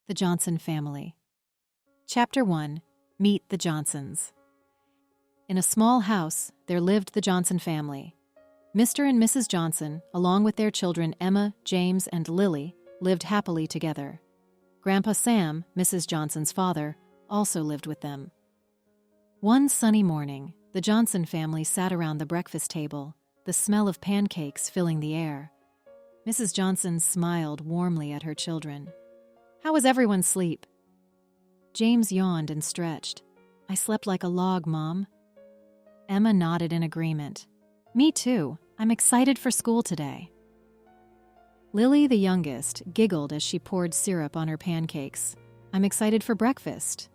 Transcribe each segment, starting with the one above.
The Johnson Family. Chapter 1. Meet the Johnsons. In a small house, there lived the Johnson family. Mr. and Mrs. Johnson, along with their children Emma, James, and Lily, lived happily together. Grandpa Sam, Mrs. Johnson's father, also lived with them. One sunny morning, the Johnson family sat around the breakfast table, the smell of pancakes filling the air. Mrs. Johnson smiled warmly at her children. "How was everyone's sleep?" James yawned and stretched. "I slept like a log, Mom." Emma nodded in agreement. "Me too. I'm excited for school today." Lily, the youngest, giggled as she poured syrup on her pancakes. "I'm excited for breakfast."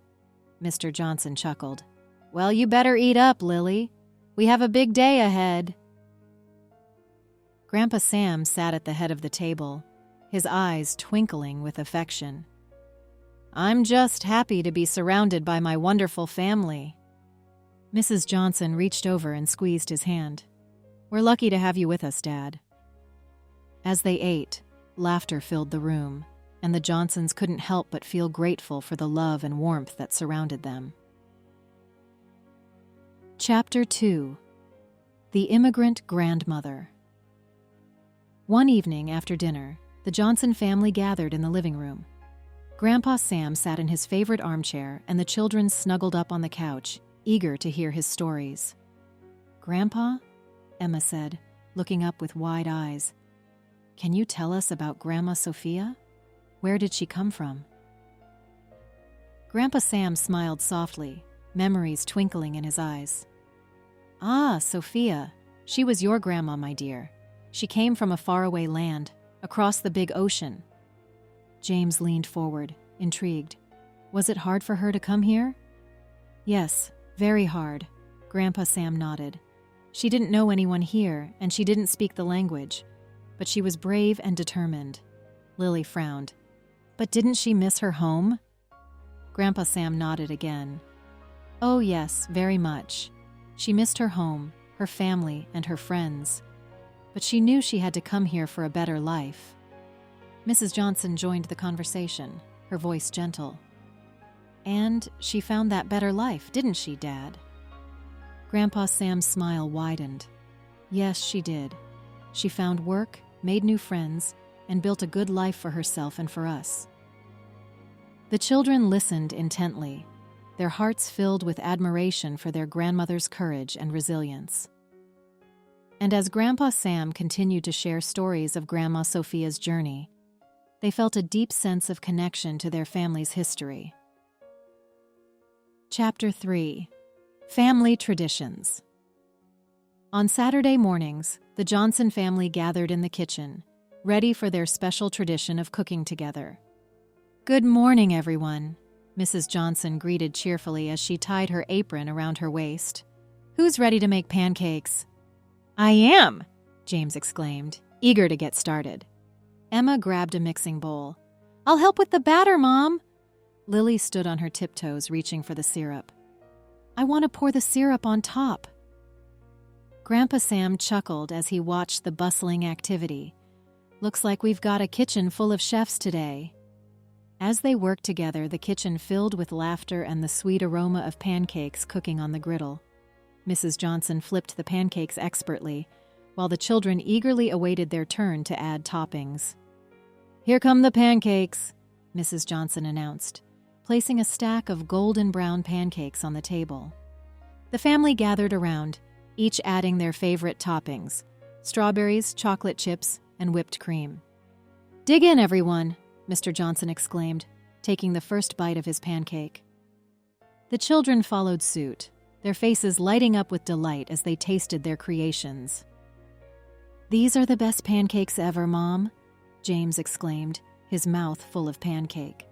Mr. Johnson chuckled. "Well, you better eat up, Lily. We have a big day ahead." Grandpa Sam sat at the head of the table, his eyes twinkling with affection. "I'm just happy to be surrounded by my wonderful family." Mrs. Johnson reached over and squeezed his hand. "We're lucky to have you with us, Dad." As they ate, laughter filled the room, and the Johnsons couldn't help but feel grateful for the love and warmth that surrounded them. Chapter 2. The Immigrant Grandmother. One evening after dinner, the Johnson family gathered in the living room. Grandpa Sam sat in his favorite armchair, and the children snuggled up on the couch, eager to hear his stories. "Grandpa," Emma said, looking up with wide eyes, "can you tell us about Grandma Sophia? Where did she come from?" Grandpa Sam smiled softly, memories twinkling in his eyes. "Ah, Sophia. She was your grandma, my dear. She came from a faraway land, across the big ocean." James leaned forward, intrigued. "Was it hard for her to come here?" "Yes, very hard," Grandpa Sam nodded. "She didn't know anyone here, and she didn't speak the language. But she was brave and determined." Lily frowned. "But didn't she miss her home?" Grandpa Sam nodded again. "Oh yes, very much. She missed her home, her family, and her friends. But she knew she had to come here for a better life." Mrs. Johnson joined the conversation, her voice gentle. "And she found that better life, didn't she, Dad?" Grandpa Sam's smile widened. "Yes, she did. She found work, made new friends, and built a good life for herself and for us." The children listened intently, their hearts filled with admiration for their grandmother's courage and resilience. And as Grandpa Sam continued to share stories of Grandma Sophia's journey, they felt a deep sense of connection to their family's history. Chapter 3. Family Traditions. On Saturday mornings, the Johnson family gathered in the kitchen, ready for their special tradition of cooking together. "Good morning, everyone," Mrs. Johnson greeted cheerfully as she tied her apron around her waist. "Who's ready to make pancakes?" "I am!" James exclaimed, eager to get started. Emma grabbed a mixing bowl. "I'll help with the batter, Mom." Lily stood on her tiptoes, reaching for the syrup. "I want to pour the syrup on top." Grandpa Sam chuckled as he watched the bustling activity. "Looks like we've got a kitchen full of chefs today." As they worked together, the kitchen filled with laughter and the sweet aroma of pancakes cooking on the griddle. Mrs. Johnson flipped the pancakes expertly, while the children eagerly awaited their turn to add toppings. "Here come the pancakes," Mrs. Johnson announced, placing a stack of golden brown pancakes on the table. The family gathered around, each adding their favorite toppings: strawberries, chocolate chips, and whipped cream. "Dig in, everyone," Mr. Johnson exclaimed, taking the first bite of his pancake. The children followed suit, their faces lighting up with delight as they tasted their creations. "These are the best pancakes ever, Mom," James exclaimed, his mouth full of pancake.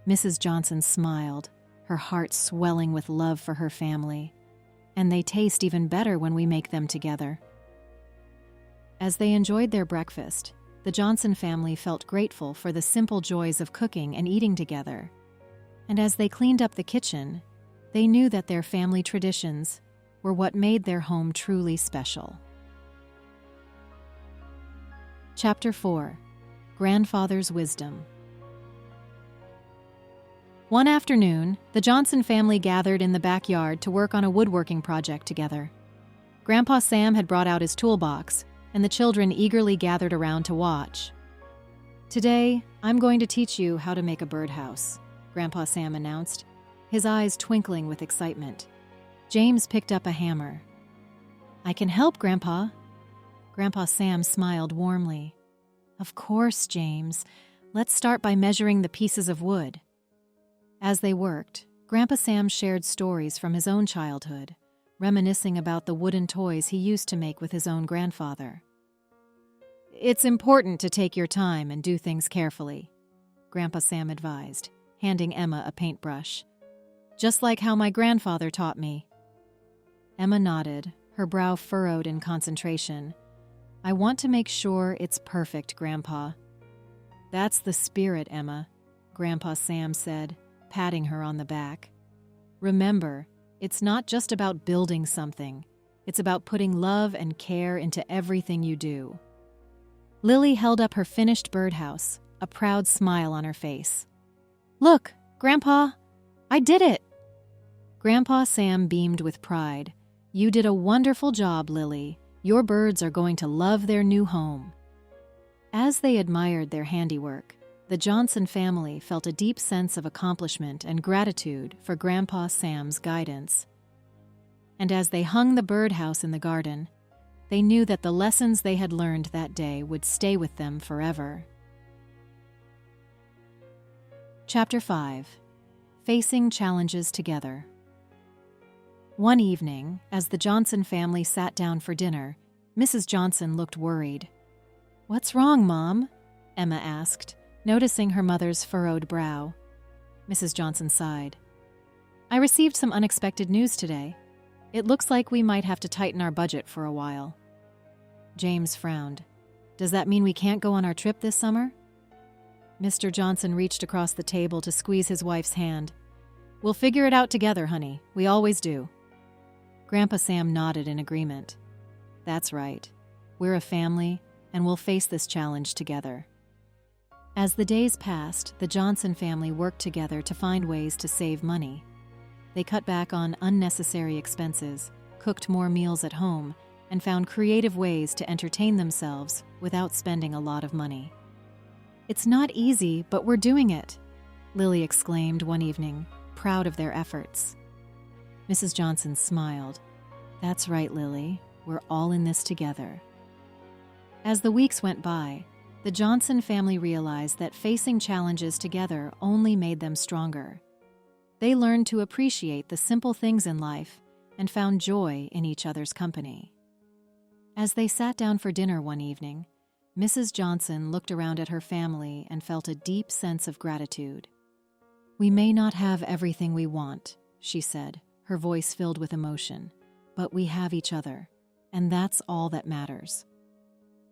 Mrs. Johnson smiled, her heart swelling with love for her family. "And they taste even better when we make them together." As they enjoyed their breakfast, the Johnson family felt grateful for the simple joys of cooking and eating together. And as they cleaned up the kitchen, they knew that their family traditions were what made their home truly special. Chapter 4. Grandfather's Wisdom. One afternoon, the Johnson family gathered in the backyard to work on a woodworking project together. Grandpa Sam had brought out his toolbox, and the children eagerly gathered around to watch. "Today, I'm going to teach you how to make a birdhouse," Grandpa Sam announced, his eyes twinkling with excitement. James picked up a hammer. "I can help, Grandpa." Grandpa Sam smiled warmly. "Of course, James. Let's start by measuring the pieces of wood." As they worked, Grandpa Sam shared stories from his own childhood, reminiscing about the wooden toys he used to make with his own grandfather. "It's important to take your time and do things carefully," Grandpa Sam advised, handing Emma a paintbrush. "Just like how my grandfather taught me." Emma nodded, her brow furrowed in concentration. "I want to make sure it's perfect, Grandpa." "That's the spirit, Emma," Grandpa Sam said, patting her on the back. "Remember, it's not just about building something. It's about putting love and care into everything you do." Lily held up her finished birdhouse, a proud smile on her face. "Look, Grandpa, I did it!" Grandpa Sam beamed with pride. "You did a wonderful job, Lily. Your birds are going to love their new home." As they admired their handiwork, the Johnson family felt a deep sense of accomplishment and gratitude for Grandpa Sam's guidance. And as they hung the birdhouse in the garden, they knew that the lessons they had learned that day would stay with them forever. Chapter 5. Facing Challenges Together. One evening, as the Johnson family sat down for dinner, Mrs. Johnson looked worried. "What's wrong, Mom?" Emma asked, noticing her mother's furrowed brow. Mrs. Johnson sighed. "I received some unexpected news today. It looks like we might have to tighten our budget for a while." James frowned. "Does that mean we can't go on our trip this summer?" Mr. Johnson reached across the table to squeeze his wife's hand. "We'll figure it out together, honey. We always do." Grandpa Sam nodded in agreement. "That's right. We're a family, and we'll face this challenge together." As the days passed, the Johnson family worked together to find ways to save money. They cut back on unnecessary expenses, cooked more meals at home, and found creative ways to entertain themselves without spending a lot of money. "It's not easy, but we're doing it," Lily exclaimed one evening, proud of their efforts. Mrs. Johnson smiled. "That's right, Lily. We're all in this together." As the weeks went by, the Johnson family realized that facing challenges together only made them stronger. They learned to appreciate the simple things in life and found joy in each other's company. As they sat down for dinner one evening, Mrs. Johnson looked around at her family and felt a deep sense of gratitude. "We may not have everything we want," she said, her voice filled with emotion, "but we have each other, and that's all that matters."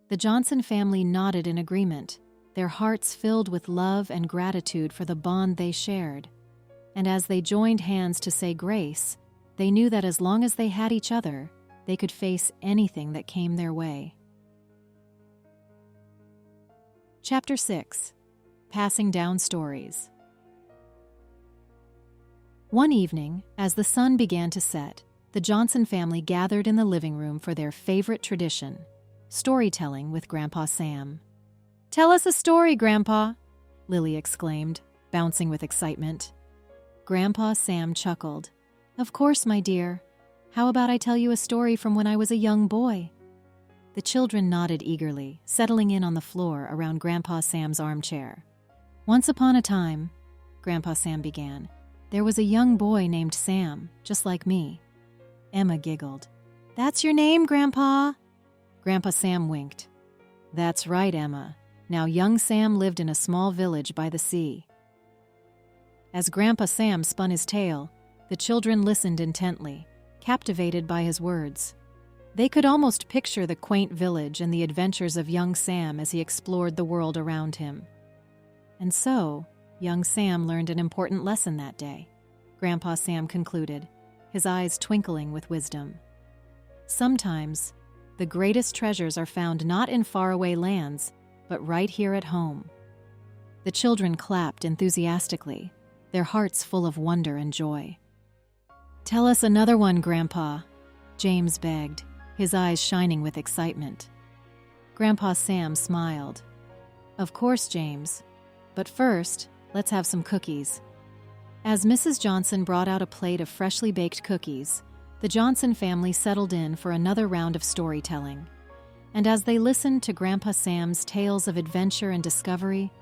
The Johnson family nodded in agreement, their hearts filled with love and gratitude for the bond they shared. And as they joined hands to say grace, they knew that as long as they had each other, they could face anything that came their way. Chapter 6. Passing Down Stories. One evening, as the sun began to set, the Johnson family gathered in the living room for their favorite tradition, storytelling with Grandpa Sam. "Tell us a story, Grandpa," Lily exclaimed, bouncing with excitement. Grandpa Sam chuckled. "Of course, my dear. How about I tell you a story from when I was a young boy?" The children nodded eagerly, settling in on the floor around Grandpa Sam's armchair. "Once upon a time," Grandpa Sam began, "there was a young boy named Sam, just like me." Emma giggled. "That's your name, Grandpa?" Grandpa Sam winked. "That's right, Emma. Now young Sam lived in a small village by the sea." As Grandpa Sam spun his tale, the children listened intently, captivated by his words. They could almost picture the quaint village and the adventures of young Sam as he explored the world around him. And so, young Sam learned an important lesson that day, Grandpa Sam concluded, his eyes twinkling with wisdom. Sometimes, the greatest treasures are found not in faraway lands, but right here at home. The children clapped enthusiastically, their hearts full of wonder and joy. "Tell us another one, Grandpa," James begged, his eyes shining with excitement. Grandpa Sam smiled. "Of course, James. But first, let's have some cookies." As Mrs. Johnson brought out a plate of freshly baked cookies, the Johnson family settled in for another round of storytelling. And as they listened to Grandpa Sam's tales of adventure and discovery,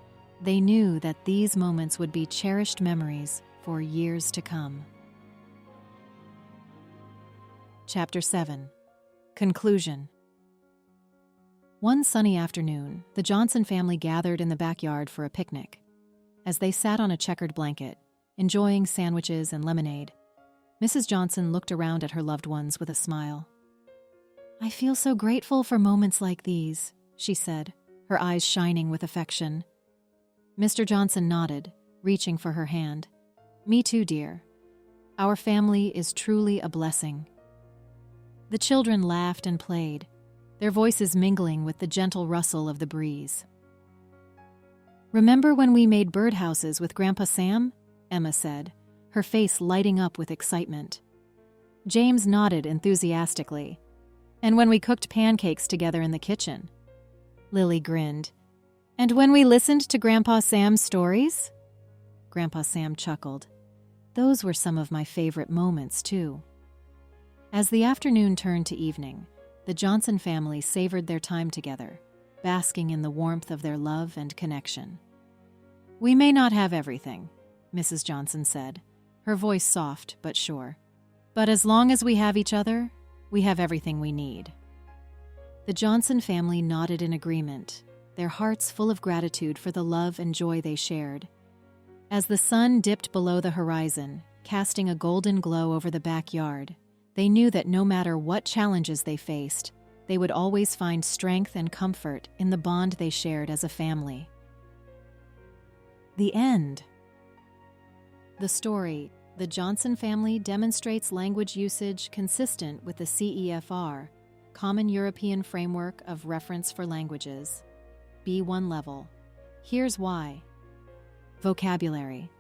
they knew that these moments would be cherished memories for years to come. Chapter 7. Conclusion. One sunny afternoon, the Johnson family gathered in the backyard for a picnic. As they sat on a checkered blanket, enjoying sandwiches and lemonade, Mrs. Johnson looked around at her loved ones with a smile. "I feel so grateful for moments like these," she said, her eyes shining with affection. Mr. Johnson nodded, reaching for her hand. "Me too, dear. Our family is truly a blessing." The children laughed and played, their voices mingling with the gentle rustle of the breeze. "Remember when we made birdhouses with Grandpa Sam?" Emma said, her face lighting up with excitement. James nodded enthusiastically. "And when we cooked pancakes together in the kitchen?" Lily grinned. "And when we listened to Grandpa Sam's stories?" Grandpa Sam chuckled. "Those were some of my favorite moments, too." As the afternoon turned to evening, the Johnson family savored their time together, basking in the warmth of their love and connection. "We may not have everything," Mrs. Johnson said, her voice soft but sure. "But as long as we have each other, we have everything we need." The Johnson family nodded in agreement, their hearts full of gratitude for the love and joy they shared. As the sun dipped below the horizon, casting a golden glow over the backyard, they knew that no matter what challenges they faced, they would always find strength and comfort in the bond they shared as a family. The end. The story, "The Johnson Family," demonstrates language usage consistent with the CEFR, Common European Framework of Reference for Languages, B1 level. Here's why. Vocabulary.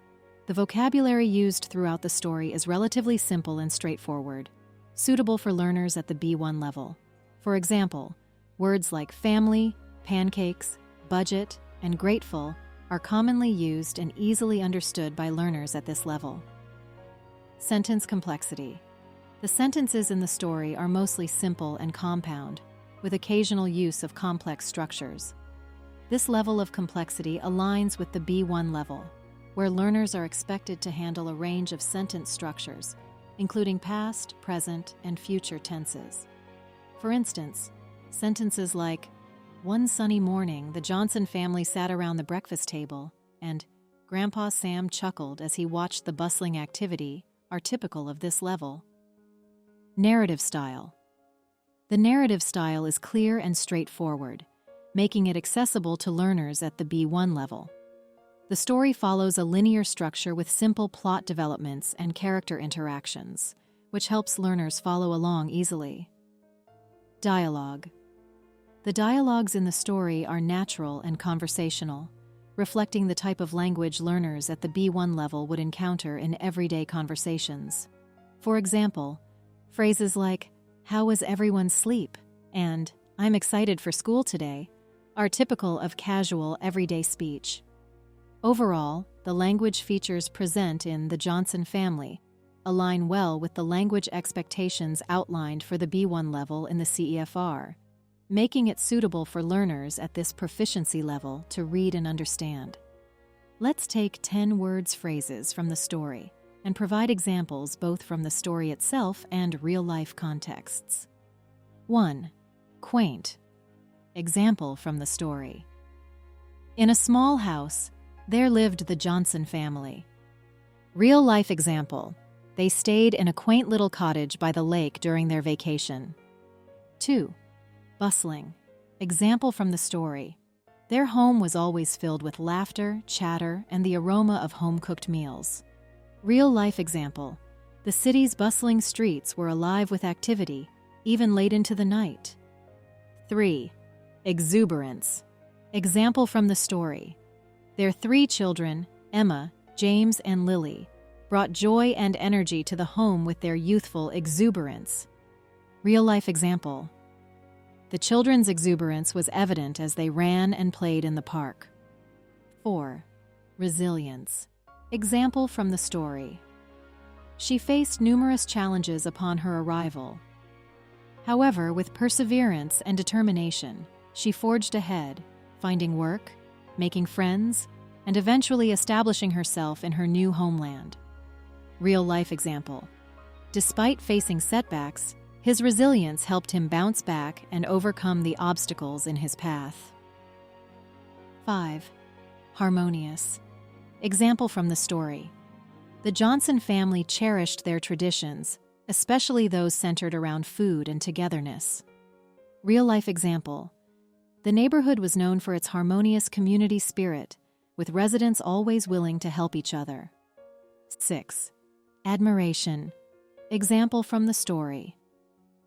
The vocabulary used throughout the story is relatively simple and straightforward, suitable for learners at the B1 level. For example, words like family, pancakes, budget, and grateful are commonly used and easily understood by learners at this level. Sentence complexity. The sentences in the story are mostly simple and compound, with occasional use of complex structures. This level of complexity aligns with the B1 level, where learners are expected to handle a range of sentence structures, including past, present, and future tenses. For instance, sentences like, "One sunny morning, the Johnson family sat around the breakfast table," and "Grandpa Sam chuckled as he watched the bustling activity," are typical of this level. Narrative style. The narrative style is clear and straightforward, making it accessible to learners at the B1 level. The story follows a linear structure with simple plot developments and character interactions, which helps learners follow along easily. Dialogue. The dialogues in the story are natural and conversational, reflecting the type of language learners at the B1 level would encounter in everyday conversations. For example, phrases like, "How was everyone's sleep?" and "I'm excited for school today" are typical of casual, everyday speech. Overall, the language features present in The Johnson Family align well with the language expectations outlined for the B1 level in the CEFR, making it suitable for learners at this proficiency level to read and understand. Let's take 10 words phrases from the story and provide examples both from the story itself and real-life contexts. 1. Quaint. Example from the story. In a small house, there lived the Johnson family. Real-life example. They stayed in a quaint little cottage by the lake during their vacation. 2. Bustling. Example from the story. Their home was always filled with laughter, chatter, and the aroma of home-cooked meals. Real-life example. The city's bustling streets were alive with activity, even late into the night. 3. Exuberance. Example from the story. Their 3 children, Emma, James and Lily, brought joy and energy to the home with their youthful exuberance. Real-life example. The children's exuberance was evident as they ran and played in the park. 4. Resilience. Example from the story. She faced numerous challenges upon her arrival. However, with perseverance and determination, she forged ahead, finding work, making friends, and eventually establishing herself in her new homeland. Real-life example. Despite facing setbacks, his resilience helped him bounce back and overcome the obstacles in his path. 5. Harmonious. Example from the story. The Johnson family cherished their traditions, especially those centered around food and togetherness. Real-life example. The neighborhood was known for its harmonious community spirit, with residents always willing to help each other. 6. Admiration. Example from the story.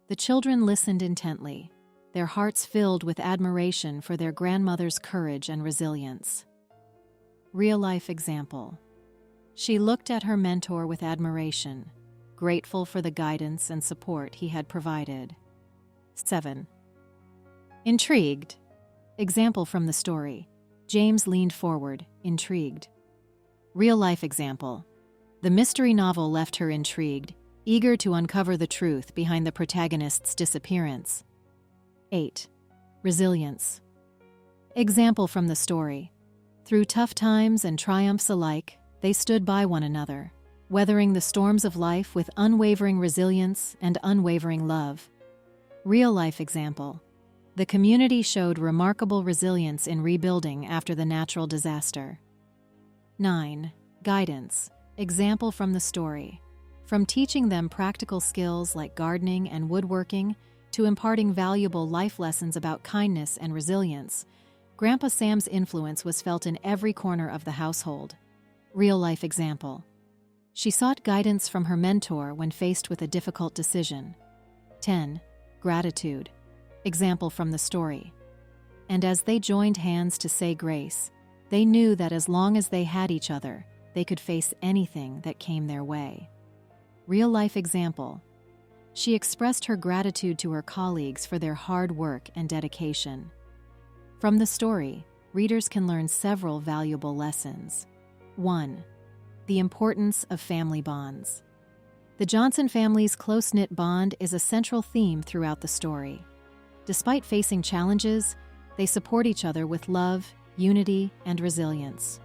The children listened intently, their hearts filled with admiration for their grandmother's courage and resilience. Real-life example. She looked at her mentor with admiration, grateful for the guidance and support he had provided. 7. Intrigued. Example from the story. James leaned forward, intrigued. Real-life example. The mystery novel left her intrigued, eager to uncover the truth behind the protagonist's disappearance. 8. Resilience. Example from the story. Through tough times and triumphs alike, they stood by one another, weathering the storms of life with unwavering resilience and unwavering love. Real-life example. The community showed remarkable resilience in rebuilding after the natural disaster. 9. Guidance. Example from the story. From teaching them practical skills like gardening and woodworking to imparting valuable life lessons about kindness and resilience, Grandpa Sam's influence was felt in every corner of the household. Real-life example. She sought guidance from her mentor when faced with a difficult decision. 10. Gratitude. Example from the story. And as they joined hands to say grace, they knew that as long as they had each other, they could face anything that came their way. Real-life example. She expressed her gratitude to her colleagues for their hard work and dedication. From the story, readers can learn several valuable lessons. 1. The importance of family bonds. The Johnson family's close-knit bond is a central theme throughout the story. Despite facing challenges, they support each other with love, unity, and resilience.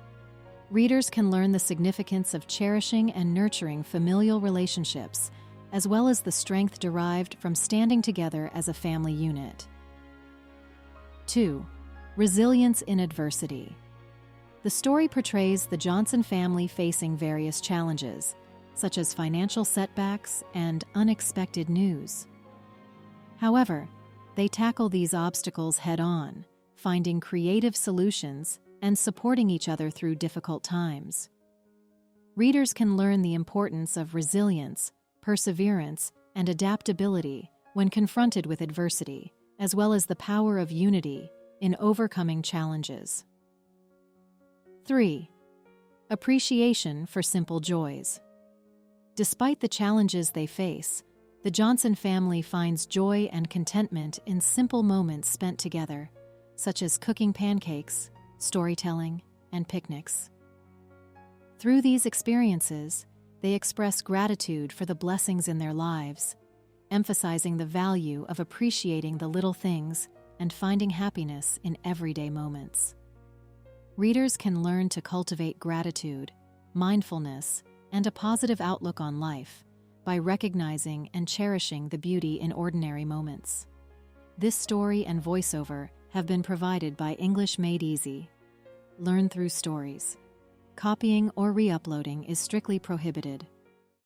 Readers can learn the significance of cherishing and nurturing familial relationships, as well as the strength derived from standing together as a family unit. 2. Resilience in adversity. The story portrays the Johnson family facing various challenges, such as financial setbacks and unexpected news. However, they tackle these obstacles head-on, finding creative solutions and supporting each other through difficult times. Readers can learn the importance of resilience, perseverance, and adaptability when confronted with adversity, as well as the power of unity in overcoming challenges. 3. Appreciation for simple joys. Despite the challenges they face, the Johnson family finds joy and contentment in simple moments spent together, such as cooking pancakes, storytelling, and picnics. Through these experiences, they express gratitude for the blessings in their lives, emphasizing the value of appreciating the little things and finding happiness in everyday moments. Readers can learn to cultivate gratitude, mindfulness, and a positive outlook on life by recognizing and cherishing the beauty in ordinary moments. This story and voiceover have been provided by English Made Easy. Learn through stories. Copying or re-uploading is strictly prohibited.